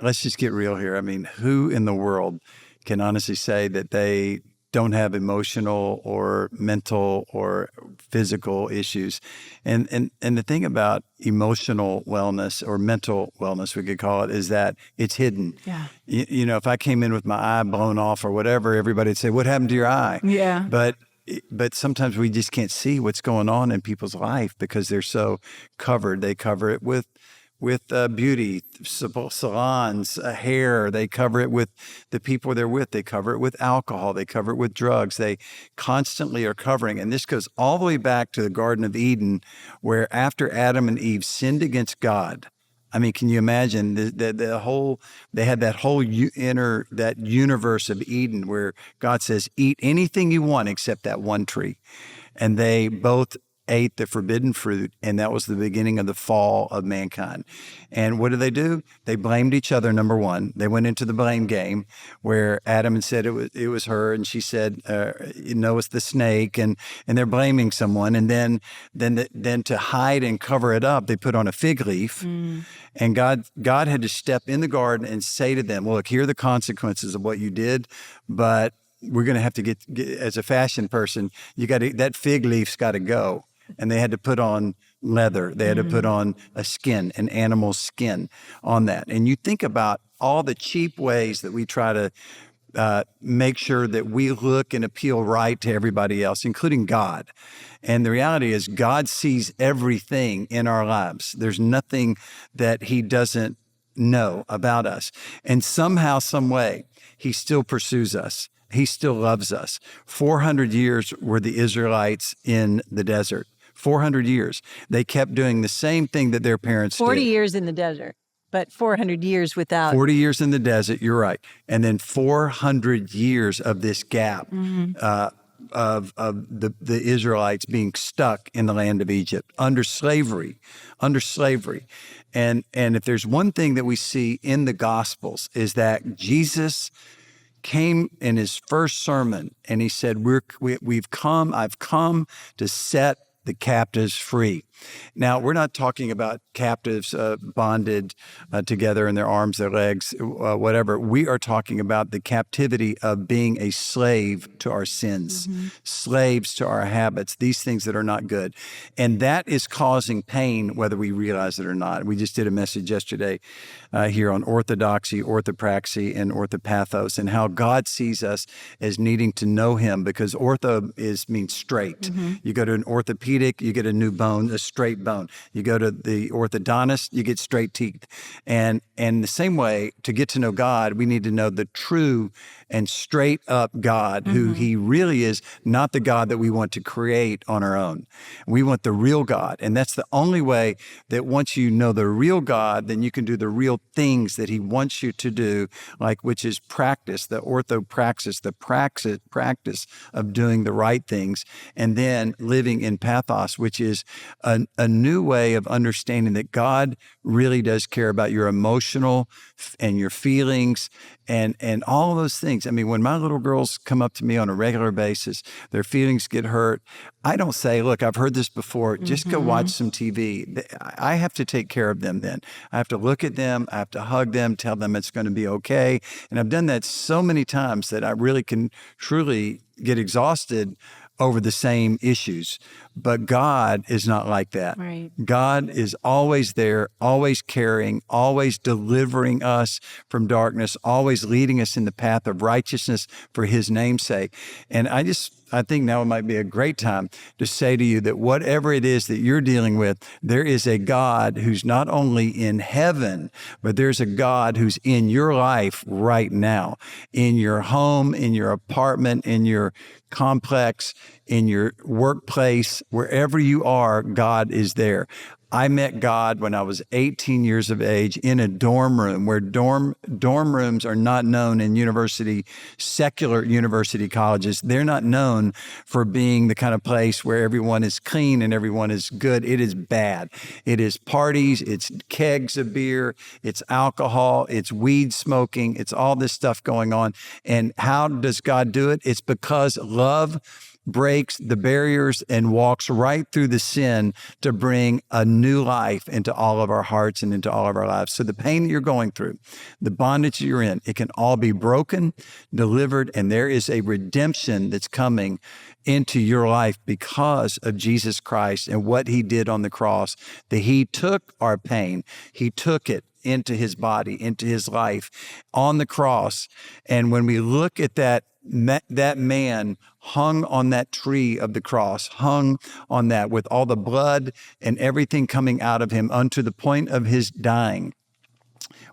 let's just get real here. I mean, who in the world can honestly say that they don't have emotional or mental or physical issues? And the thing about emotional wellness or mental wellness, we could call it, is that it's hidden. Yeah. If I came in with my eye blown off or whatever, everybody'd say, what happened to your eye? Yeah. But sometimes we just can't see what's going on in people's life because they're so covered. They cover it with beauty, salons, hair. They cover it with the people they're with. They cover it with alcohol. They cover it with drugs. They constantly are covering. And this goes all the way back to the Garden of Eden, where after Adam and Eve sinned against God, I mean, can you imagine they had that whole that universe of Eden where God says, eat anything you want except that one tree. And they both ate the forbidden fruit, and that was the beginning of the fall of mankind. And what did? They blamed each other, number one. They went into the blame game where Adam had said it was her, and she said, no, it's the snake, and they're blaming someone. And then to hide and cover it up, they put on a fig leaf. And God had to step in the garden and say to them, look, here are the consequences of what you did, but we're going to have to get, as a fashion person, that fig leaf's got to go. And they had to put on leather. They had to put on a skin, an animal's skin on that. And you think about all the cheap ways that we try to make sure that we look and appeal right to everybody else, including God. And the reality is God sees everything in our lives. There's nothing that he doesn't know about us. And somehow, some way, he still pursues us. He still loves us. 400 years were the Israelites in the desert. 400 years. They kept doing the same thing that their parents 40 did. years in the desert, but 400 years without. 40 years in the desert, you're right. And then 400 years of this gap of the Israelites being stuck in the land of Egypt under slavery. And if there's one thing that we see in the Gospels is that Jesus came in his first sermon and he said, I've come to set the captives free. Now, we're not talking about captives bonded together in their arms, their legs, whatever. We are talking about the captivity of being a slave to our sins, slaves to our habits, these things that are not good. And that is causing pain, whether we realize it or not. We just did a message yesterday here on orthodoxy, orthopraxy, and orthopathos, and how God sees us as needing to know him, because ortho means straight. You go to an orthopedic, you get a new bone, a straight bone. You go to the orthodontist, you get straight teeth. And the same way, to get to know God, we need to know the true and straight up God, who he really is, not the God that we want to create on our own. We want the real God. And that's the only way that once you know the real God, then you can do the real things that he wants you to do, which is practice, the orthopraxis, the practice of doing the right things, and then living in pathos, which is a new way of understanding that God really does care about your emotional and your feelings and all of those things. I mean, when my little girls come up to me on a regular basis, their feelings get hurt. I don't say, look, I've heard this before, just go watch some TV. I have to take care of them then. I have to look at them, I have to hug them, tell them it's going to be okay. And I've done that so many times that I really can truly get exhausted over the same issues. But God is not like that. Right. God is always there, always caring, always delivering us from darkness, always leading us in the path of righteousness for his name's sake. And I think now might be a great time to say to you that whatever it is that you're dealing with, there is a God who's not only in heaven, but there's a God who's in your life right now, in your home, in your apartment, in your complex, in your workplace, wherever you are, God is there. I met God when I was 18 years of age in a dorm room, where dorm rooms are not known in secular university colleges. They're not known for being the kind of place where everyone is clean and everyone is good. It is bad. It is parties, it's kegs of beer, it's alcohol, it's weed smoking, it's all this stuff going on. And how does God do it? It's because love breaks the barriers and walks right through the sin to bring a new life into all of our hearts and into all of our lives. So the pain that you're going through, the bondage you're in, it can all be broken, delivered, and there is a redemption that's coming into your life because of Jesus Christ and what he did on the cross, that he took our pain, he took it into his body, into his life on the cross. And when we look at that man hung on that tree of the cross, hung on that with all the blood and everything coming out of him unto the point of his dying.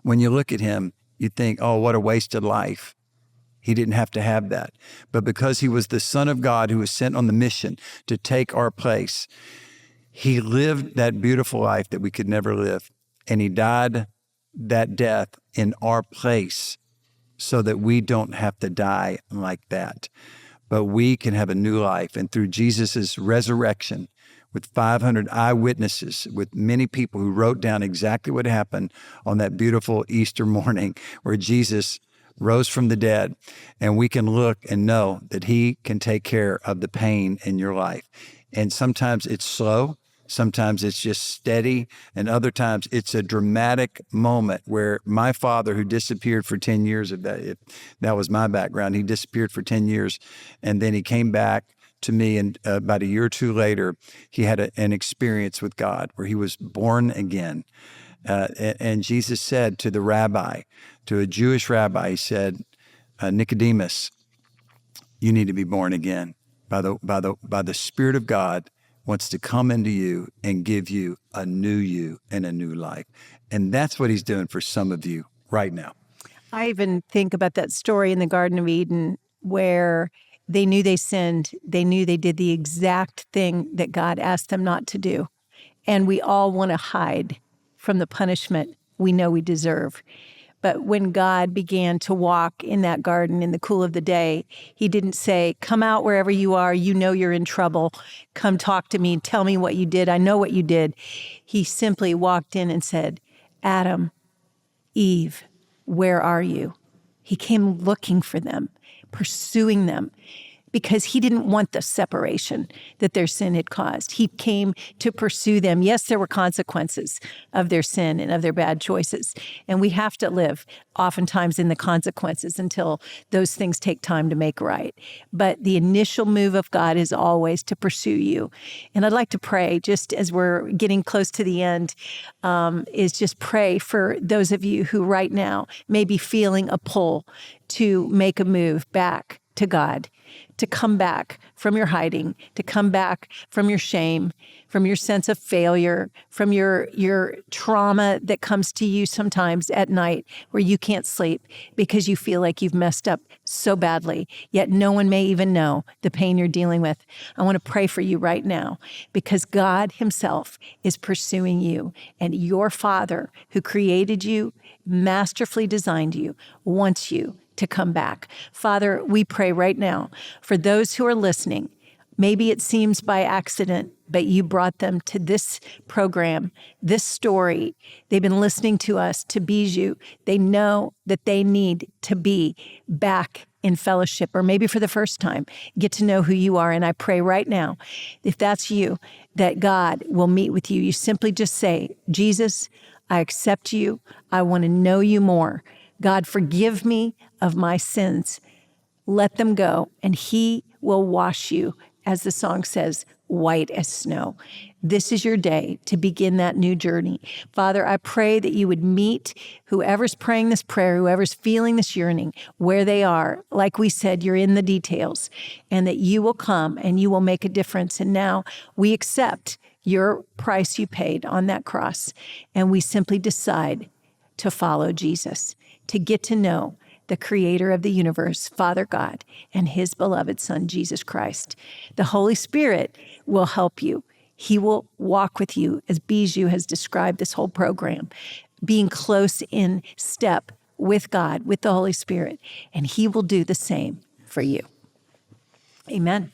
When you look at him, you think, oh, what a wasted life. He didn't have to have that. But because he was the Son of God who was sent on the mission to take our place, he lived that beautiful life that we could never live. And he died that death in our place so that we don't have to die like that. But we can have a new life. And through Jesus' resurrection, with 500 eyewitnesses, with many people who wrote down exactly what happened on that beautiful Easter morning where Jesus rose from the dead. And we can look and know that he can take care of the pain in your life. And sometimes it's slow. Sometimes it's just steady. And other times it's a dramatic moment where my father, who disappeared for 10 years, that was my background, he disappeared for 10 years. And then he came back to me, and about a year or two later, he had an experience with God where he was born again. And Jesus said to the rabbi, to a Jewish rabbi, he said, Nicodemus, you need to be born again. By the Spirit of God wants to come into you and give you a new and a new life. And that's what he's doing for some of you right now. I even think about that story in the Garden of Eden where they knew they sinned. They knew they did the exact thing that God asked them not to do. And we all want to hide from the punishment we know we deserve. But when God began to walk in that garden in the cool of the day, he didn't say, come out wherever you are. You know you're in trouble. Come talk to me. Tell me what you did. I know what you did. He simply walked in and said, Adam, Eve, where are you? He came looking for them, pursuing them, because he didn't want the separation that their sin had caused. He came to pursue them. Yes, there were consequences of their sin and of their bad choices. And we have to live oftentimes in the consequences until those things take time to make right. But the initial move of God is always to pursue you. And I'd like to pray, just as we're getting close to the end, is just pray for those of you who right now may be feeling a pull to make a move back to God, to come back from your hiding, to come back from your shame, from your sense of failure, from your trauma that comes to you sometimes at night where you can't sleep because you feel like you've messed up so badly, yet no one may even know the pain you're dealing with. I want to pray for you right now because God himself is pursuing you, and your Father who created you, masterfully designed you, wants you to come back. Father, we pray right now for those who are listening. Maybe it seems by accident, but you brought them to this program, this story. They've been listening to us, to Bijou. They know that they need to be back in fellowship, or maybe for the first time, get to know who you are. And I pray right now, if that's you, that God will meet with you. You simply just say, Jesus, I accept you. I want to know you more. God, forgive me of my sins. Let them go, and he will wash you, as the song says, white as snow. This is your day to begin that new journey. Father, I pray that you would meet whoever's praying this prayer, whoever's feeling this yearning, where they are. Like we said, you're in the details, and that you will come and you will make a difference. And now we accept your price you paid on that cross, and we simply decide to follow Jesus, to get to know the creator of the universe, Father God, and his beloved Son, Jesus Christ. The Holy Spirit will help you. He will walk with you, as Bijou has described this whole program, being close in step with God, with the Holy Spirit, and he will do the same for you. Amen.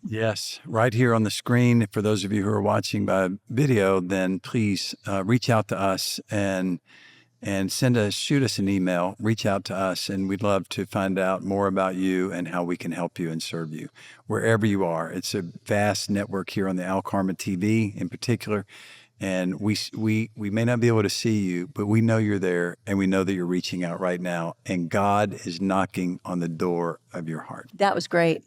Yes, right here on the screen. For those of you who are watching by video, then please reach out to us and shoot us an email, reach out to us, and we'd love to find out more about you and how we can help you and serve you wherever you are. It's a vast network here on the Alkarma TV in particular, and we may not be able to see you, but we know you're there, and we know that you're reaching out right now, and God is knocking on the door of your heart. That was great.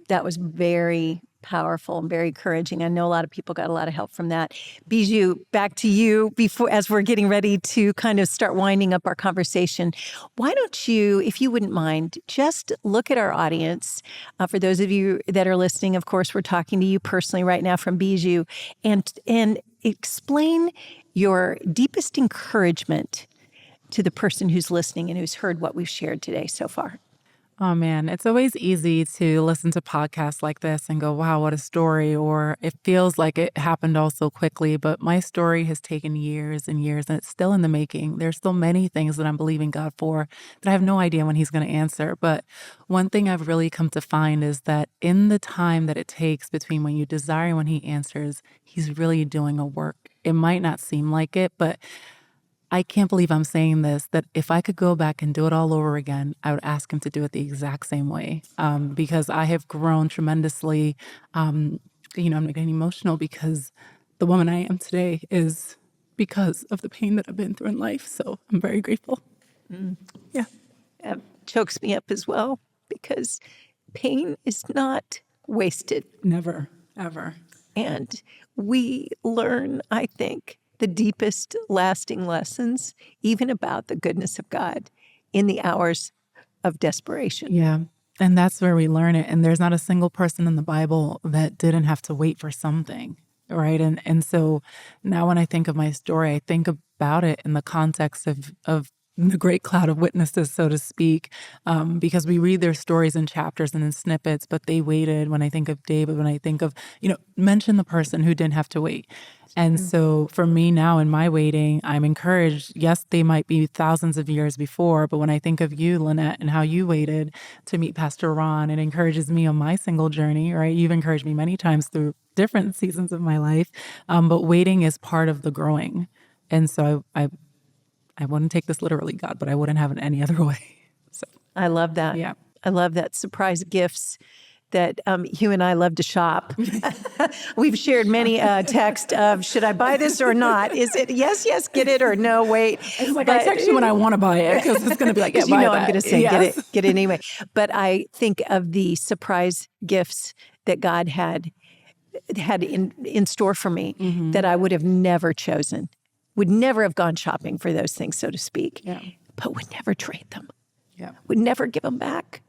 That was very powerful and very encouraging. I know a lot of people got a lot of help from that. Bijou, back to you as we're getting ready to kind of start winding up our conversation. Why don't you, if you wouldn't mind, just look at our audience. For those of you that are listening, of course, we're talking to you personally right now from Bijou, and explain your deepest encouragement to the person who's listening and who's heard what we've shared today so far. Oh man, it's always easy to listen to podcasts like this and go, wow, what a story. Or it feels like it happened all so quickly. But my story has taken years and years and it's still in the making. There's still many things that I'm believing God for that I have no idea when He's going to answer. But one thing I've really come to find is that in the time that it takes between when you desire and when He answers, He's really doing a work. It might not seem like it, but I can't believe I'm saying this, that if I could go back and do it all over again, I would ask Him to do it the exact same way. Because I have grown tremendously. I'm getting emotional because the woman I am today is because of the pain that I've been through in life. So I'm very grateful. Yeah. It chokes me up as well because pain is not wasted. Never, ever. And we learn, I think, the deepest lasting lessons, even about the goodness of God, in the hours of desperation. Yeah. And that's where we learn it. And there's not a single person in the Bible that didn't have to wait for something, right? And so now when I think of my story, I think about it in the context of the great cloud of witnesses, so to speak, because we read their stories in chapters and in snippets, but they waited. When I think of David, when I think of, mention the person who didn't have to wait. And so for me now in my waiting, I'm encouraged. Yes, they might be thousands of years before, but when I think of you, Lynette, and how you waited to meet Pastor Ron, it encourages me on my single journey, right? You've encouraged me many times through different seasons of my life, but waiting is part of the growing. And so I wouldn't take this literally, God, but I wouldn't have it any other way. So I love that. Yeah. I love that. Surprise gifts that you and I love to shop. We've shared many texts of, should I buy this or not? Is it yes, get it, or no, wait. It's like, I text you when I want to buy it because it's going to be like, yeah, buy I'm going to say, yes. get it anyway. But I think of the surprise gifts that God had in store for me that I would have never chosen, would never have gone shopping for those things, so to speak, but would never trade them, would never give them back.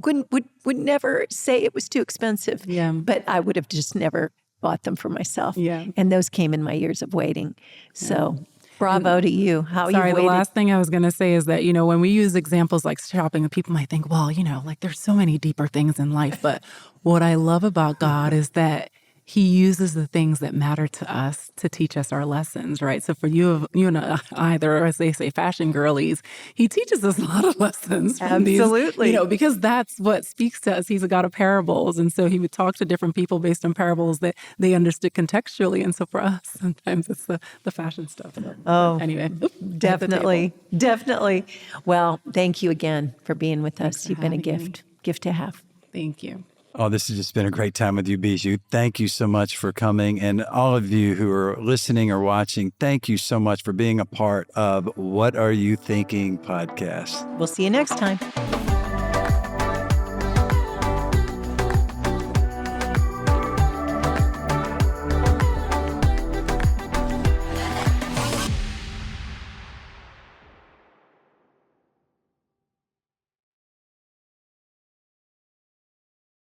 Would never say it was too expensive, but I would have just never bought them for myself. And those came in my years of waiting. So bravo to you. How you waited. The last thing I was going to say is that, when we use examples like shopping, people might think, well, like there's so many deeper things in life. But what I love about God is that He uses the things that matter to us to teach us our lessons, right? So for you and I, or as they say, fashion girlies, He teaches us a lot of lessons from Absolutely. these, because that's what speaks to us. He's a God of parables. And so He would talk to different people based on parables that they understood contextually. And so for us, sometimes it's the fashion stuff. But anyway. Definitely. Well, thank you again for being with us. You've been a gift to have. Thank you. Oh, this has just been a great time with you, Bijou. Thank you so much for coming. And all of you who are listening or watching, thank you so much for being a part of What Are You Thinking podcast. We'll see you next time.